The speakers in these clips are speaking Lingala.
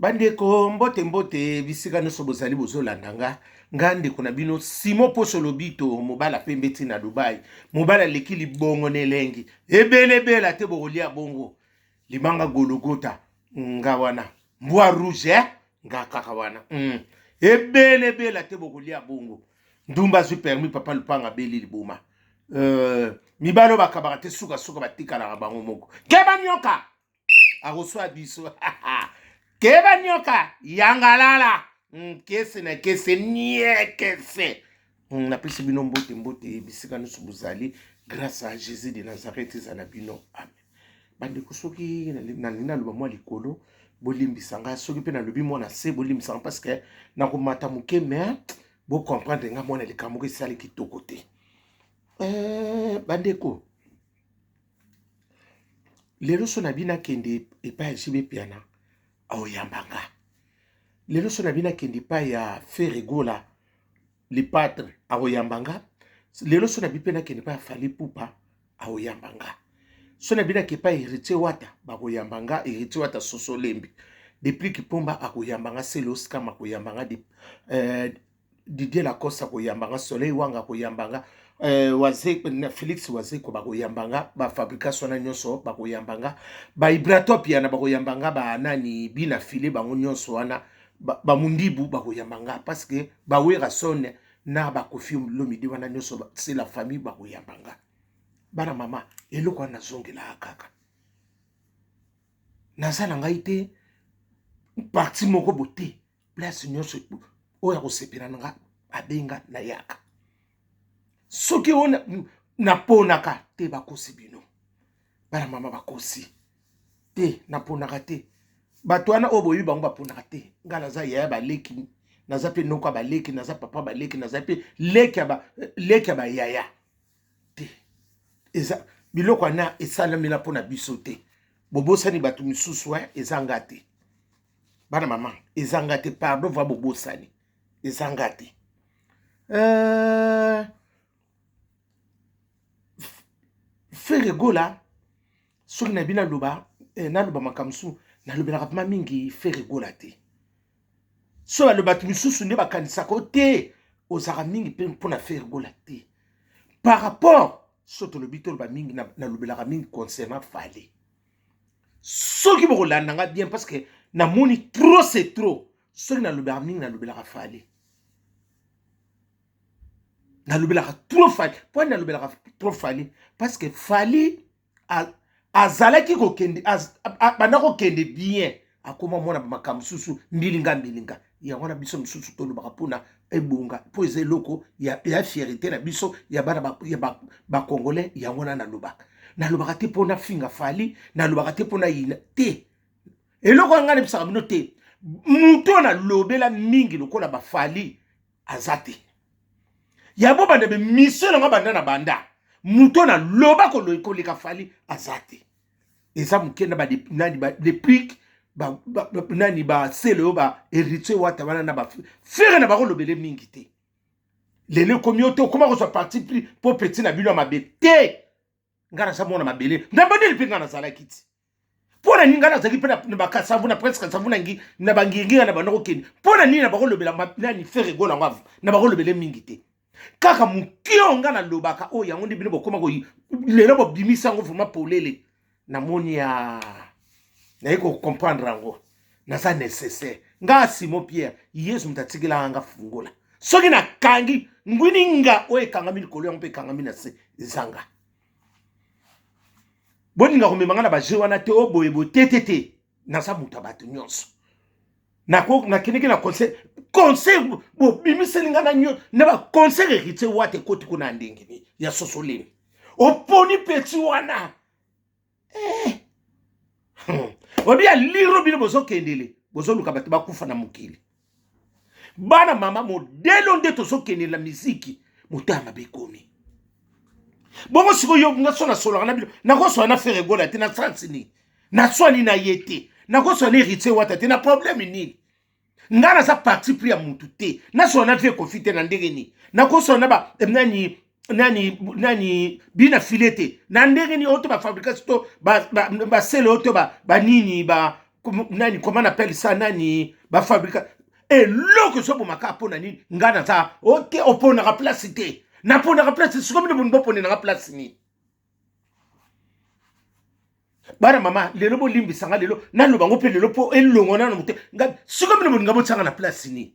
Bandeko mbote mbote bisika nyonso bozali bozolanda nga ndeko na bino Simo Poso Lobito mobala pembeti na Dubai mobala leki libongo nelengi ebele te bokolia bongo limanga gologota nga wana mbwa rouge nga kaka wana ebele te bokolia bongo ndumba zwi permis papa lupanga beli liboma mibalo bakabaka te suka batikalaka bango moko keba nyoka akoswa biso keba nyoka yangalala kese na kese niekese na pesi bino mbote bisika nyonso bozali grâce à Jésus de Nazareth ezala bino amen. Bandeko soki nalingi naloba mwa likolo bolimbisa nga soki mpe nalobi mwana se bolimbisa nga parce que nakomata moke mais bocomprendre nga mwana likambo moko esali kitoko te. Bandeko lelo so na bino akende epai ya jibe piana aoyambanga. Lelo so na bino akende epai ya Feregola le patre aoyambanga. Lelo so na bino mpe nakende epai ya Fally Ipupa aoyambanga. So na bino akende epai Héritier Wata bakoyambanga. Héritier Wata Soso Lembi depuis Kipomba akoyambanga. Selos Kama akoyambanga. Didier Lacoste akoyambanga. Soleil Wanga akoyambanga. Félix Wazeko bakoyambanga. Ba fabrication na nyonso bakoyambanga. Ba Ibratopia na bakoyambanga. Ba nani bina file bango nyonso wana ba mundibu bakoyambanga parce que ba wera sonne na ba kofi lomidi wana nyonso c'est la famille bakoyambanga. Bana mama eloko na zongela kaka nazala ngai te parti moko bote place nyonso oya kosepela nga abenga na yaka soki ona naponaka te bakosi bino bana mama bakosi te naponaka te bato wana oyo boyebi bango baponaka te nga naza yaya baleki naza mpe noko ya baleki naza papa baleki naza mpe leki ya bayaya te eza biloko wana esalamela mpona biso te bobosani bato misusu eza nga te bana mama eza nga te pardon va bobosani eza nga te Feregola soki na bino naloba makamsu nalobelaka mpema mingi Feregola te so baloba bato misusu nde bakanisaka te ozaka mingi mpe mpona Feregola te par rapport so tolobi toloba mingi nalobelaka mingi concernant Fally. Soki bokolanda nga bien parce que namoni trop c'est trop soki nalobelaka mingi nalobelaka Fally. Nalobelaka trop Fally. Pourquoi nalobelaka trop Fally? Parce que Fally azalaki kokende banda kokende bien akoma mona makambo susu mbilinga yango na biso misusu tolobaka mpona ebonga mpo eza eloko ya fierté na biso ya bana bakongolais yango na nalobaka te mpona finga Fally nalobaka te mpona yina te eloko yanga nebisaka bino te mutu nalobela mingi lokola baFally aza te yabo banda bemisio nanga banda na banda mutu naloba koleka Fally aza te eza moke na depuis nani basele oyo ba Héritier Wata wana na bafere na bakolobele mingi te lelo komi ote okoma kozwa parti pris mpo peti na bino ya mabe te nga naza mona mabele ndambandeli mpe nga nazalaki ti mpo na nini nga nazalaki mpe na bakasavu na presque kasavu na banginginga na banda kokende mpo na nini na bakolobela nani Feregola yango na bakolobele mingi te kaka mokio nga nalobaka oyo yango nde bino bokoma lelo bobimisa yango vraimen polele namoni ya naye comprendre yango naza nécessaire nga Simo Pierre Yesu mutatikela nga fungola soki nakangi ngwini nga oyo ekangami likolo yango mpe ekangami na se ezanga boninga komemanga na baje wana te oyo boyebo te naza moto ya bato nyonso nakendeki na conseil bobimiseli nga na baconseil Héritier Wata ekoti kuna ya ndenge ya Soso Lembi oponi peti wana obi ya liro bino bozokendele bozoluka bato bakufa na mokili bana mama modelo nde tozokendele na miziki moto ya mabe ekomi bongo sikoyo nga so nasolaka na bino nakosola na Feregola te na sansi nini naswani na ye te nakosola na Héritier Wata te na problème nini nga naza parti pris ya mutu te nasola na vie kofi te na ndenge nini nakosola na nani bina filete na ndenge ni oto ba fabrication to ba sele oto ba nini ba nani comment on appelle ça nani ba fabrica et loko so bomaka pona nini ngana za OK opona ka place te na pona ka place siko mine bonbo pona na place ni bara mama lelo bo limbi sanga lelo na lo bango pe lelo po elongo na mute nga siko mine bonga bo tsanga na place ni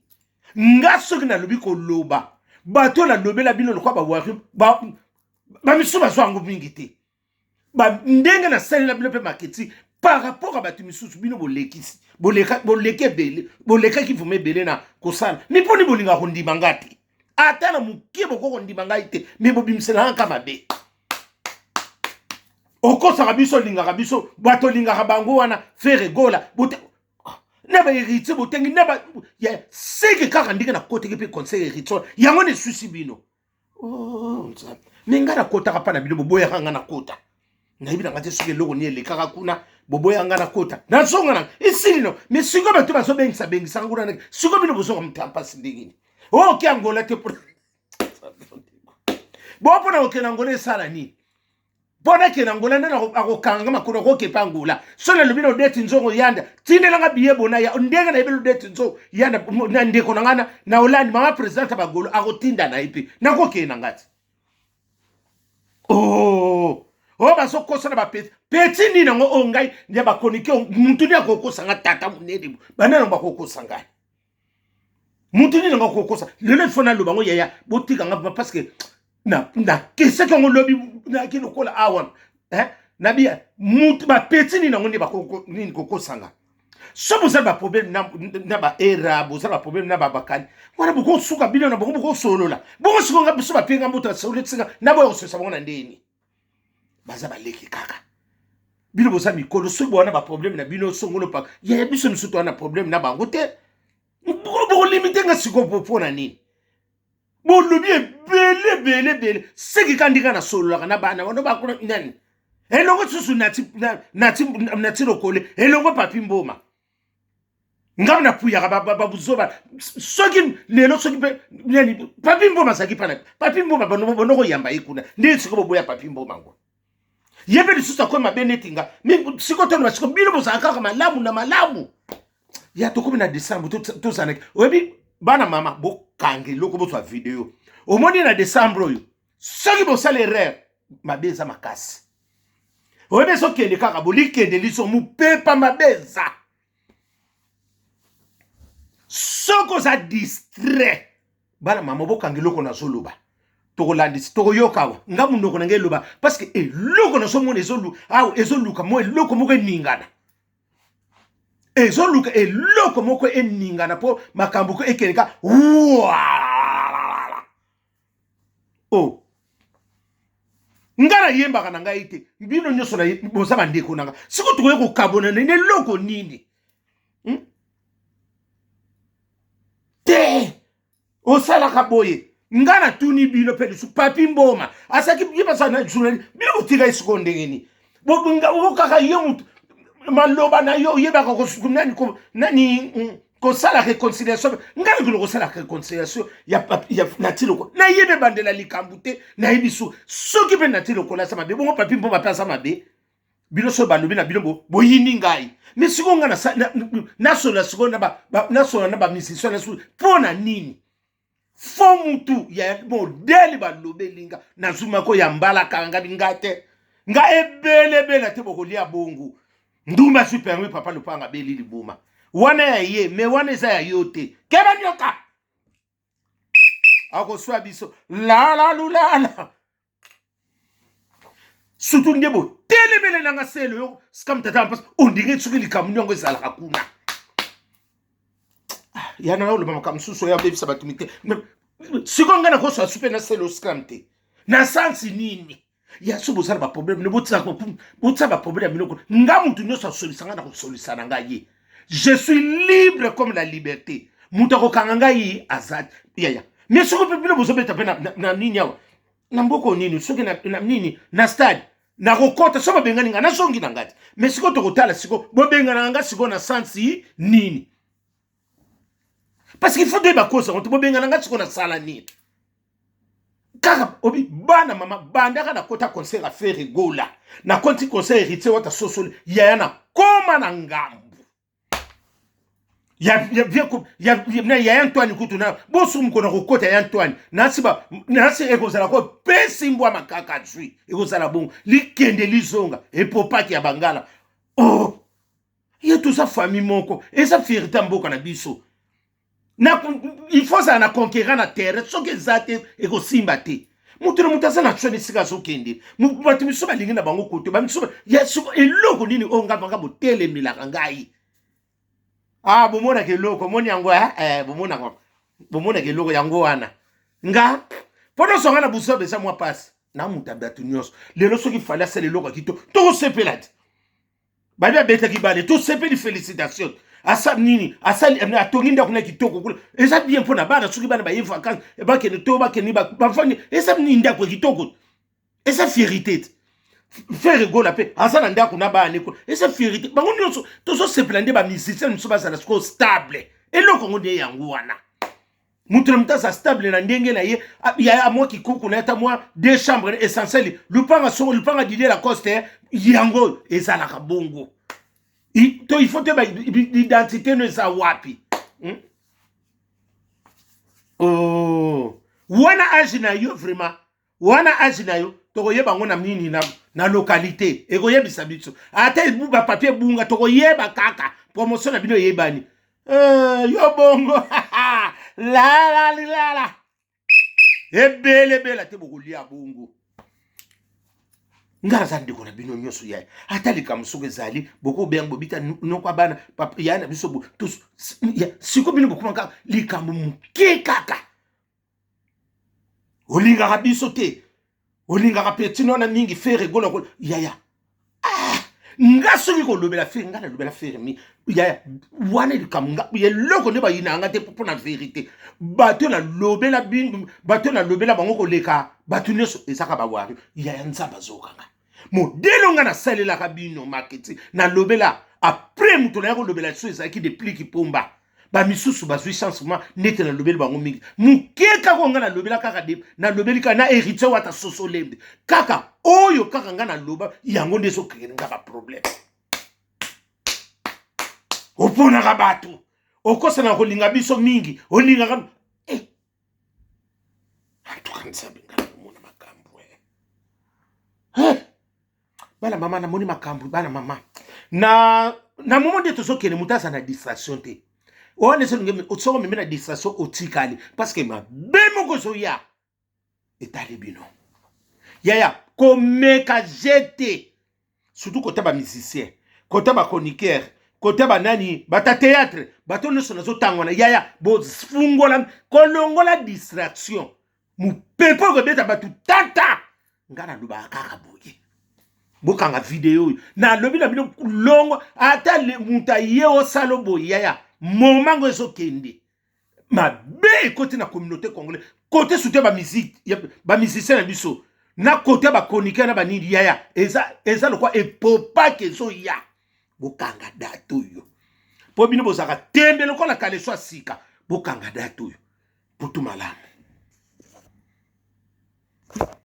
nga soki na lobi ko loba bato la lobela bino lokwa ba wari ba misuba so ango mingi te ba ndenge na salela bino pe maketi par rapport à bato misusu bino bolekisi boleke bele boleka ki vume bele na kosala ni poni bolinga ko ndima ngati ata na mukie boko ndima ngati me bobimsela nka mabe okosa biso linga biso bato linga bango wana faire gola bote naba héritier botengi naba ya seke kaka ndike na kote ke pe conseil héritier yango ne susi bino oh ça menga na kota ka pana bino boboya kanga na kota na ibina ngate suke logo ni ele kaka kuna boboya nga na kota na songa na isino mais siko bato baso bengisa bengisa nguna na siko bino boso mtampa sindingini oh ki angola te pour bo pona okena ngole sala ni bona ke nangola na akokanga makuna ko ke pangula sona lubino date nzongo yanda tindela nga biye bona ya ndenge na ibelo date nzo yanda na ndeko nangana na Holland mama president bagolo akotinda na ipi nako ke nangati oh baso kosa na ba peti ni nango ongai ndia bakonike muntu ni akokosa nga tata munedi banana bakokosa ngai muntu ni nango kokosa lelo fona lo bango yaya botika nga parce que na kese kongo lobi na kino kola awan na bia mutu ba peti ni nango ni bakokosa nga so boza ba problème na ba era boza ba problème na ba bakani wana boko suka bino na boko solola boko suka nga so ba penga mutu solola tsinga na boyo so sa bona ndeni baza baleki kaka bino boza mikolo so bona ba problème na bino songolo pa ya biso misuto na problème na bango te boko limiter nga siko pona nini bo lobi bele seki kandika na solola na bana wana ba kuna nani elongo susu nati lokole elongo papi mboma ngam na puya ba buzoba soki lelo soki pe nani papi mboma saki pana papi mboma bono ko yamba ikuna ndi siko boya papi mboma ngo yebe lisusa ko mabenetinga mi siko tono siko bino bosaka kama malamu na malamu ya to komi na décembre to sanek obi bana mama bo kangi loko bo video omoni na décembre oyo soki bo sala erreur mabeza makasi obe so kende kaka bolikende liso mupepa mabeza soko za distrait bana mama bo kangi loko na zoluba toko landisi toko yokawa nga munoko na ngeluba parce que eloko na somone ezolu awo ezoluka mo eloko moko ningana ezoluka eloko moko eningana po makambo ko ekeleka oh ngara yemba kana ngai te bino nyoso na boza bandeko nanga siko tukoye ko kabona ne loko nini te osala kaboye ngana tuni bino pe su papi mboma asaki biba sana journal bino utika isiko ndengeni bo kaka yomu maloba na yo yeba ko nani ko nani ko sala réconciliation ngana ko sala réconciliation ya natilo ko na yebe bandela likambute na yibisu soki pe natilo ko la sama be bongo papi mboma pa sama be bino so balobi na bino bo yini ngai mais siko ngana na so la siko na na so na ba musicien na so pona nini fo mutu ya modeli balobelinga na zuma ko ya mbala kanga bingate nga ebele te bokolia bongo nduma super papa lupanga beli libuma wana ya ye me wana za ya yote keba nyoka ako swa biso la lulala sutu ndebo telemele nanga selo yo skam tata pas ondinge tsuki likamunyo ezala kakuna yana na uluma makamsuso ya bebisa batumite sikonga na koso super na selo skam te na sansi nini ya so bozala ba problème ne botsa ba problème minoko nga mutu nyoso solisanga na kosolisana ngaye je suis libre comme la liberté mutako kanga yi azad ya mais soko pe bino bozo beta pe na nini yawa na mboko nini soki na nini na stade na kokota so babengani nga na songi na ngati mais siko to kotala siko bobengana nga siko na sansi nini parce qu'il faut de ba kosa on to bobengana nga siko na sala nini kaka obi bana mama bandaka na kota conseil à faire gola na konti conseil héritier wata sosole yaya na koma na ngambu ya Antoine kutuna bosu mkona kokota ya Antoine nasi ekozala ko pesi mbwa makaka tsui ekozala bongo likende lizonga epopaki ya bangala oh ye tout ça famille moko eza fierté mboka na biso na il faut ça na conquérir na terre soki ezate ekosimba te mutu na mutu aza na tswani sika azokende bato miso balingi na bango kote bamiso ya eloko nini oyo nga banga botelemelaka ngai ah bomona keloko moni yango bomona keloko yango wana nga pono songa na buso besa mwa pasi na muta bato nyonso lelo soki fali asala eloko akito tokosepela te babi abetaki bale tosepeli félicitation asali nini asali atongi ndako na kitoko kula eza bien mpona bana soki bana baye vacances bakende to bakende bafani eza nini ndako kitoko eza fierité te faire rigola pe asala ndako na bana ko eza fierité bango nyonso tozosepela nde bamusicien miso bazala siko stable eloko ngo nde yango wana mutu na mutasa stable na ndenge na ye ya mwa kikuku na eta mwa deux chambres essentielles lupanga songo lupanga Didier Lacoste yango ezalaka bongo to il faut te l'identité ne sa wapi oh wana age na yo vraiment wana age na yo tokoyeba ngo na nini na localité ekoyebisa biso ata buba papier bunga tokoyeba kaka promotion na bino yebani yo bongo la ebele bela te bokolia bongo ngara za ndeko na bino nyonso ya ata likambo soki ezali boko bengo bobita nokwa bana ya na biso tous siko bino bokomaka likambo moke kaka olingaka biso te olingaka petino na mingi fe rigola ko yaya nga soki kolobela fe nga na lobela fe mi yaya wana likambo nga eloko nde bayinanga te mpo na vérité bato na lobela bindu bato na lobela bango koleka bato nyonso ezaka bawari yaya nzambe azokanga modele nga nasalelaka bino marketing na lobela après moto na ya kolobela so ezalaki depuis kipomba bamisusu bazwi chancement nete na lobeli bango mingi moke kaka nga na lobela kaka na lobeli kaka na héritier wata soso lembe kaka oyo kaka nga na loba yango nde ezokende nga baproblème oponaka bato okosana kolinga biso mingi olingaka antuka nzambe nga namona makambo bana mama namoni makambo bana mama na momo nde tozokende moto aza na distraction te wana soko meme na distraction otikali parce que mabe moko ezoya etali bino yaya komeka jete surtout kota bamusicien kota bachroniqueur kota banani bata théâtre bato nyonso nazotangwana yaya bofungola kolongola distraction mopepe okobeta bato tata nga nalobaka kaka boye bokanga video oyo nalobi na bino longo ata moto aye osala boye yaya momango ezokende mabe ekoti na communauté congolais kote soutien bamusicien na biso na kote bachroniqueur na banini yaya eza lokwa epopaki ezoya bokanga date oyo mpo bino bozalaka tembe lokola kala so asika bokanga date oyo putu malamu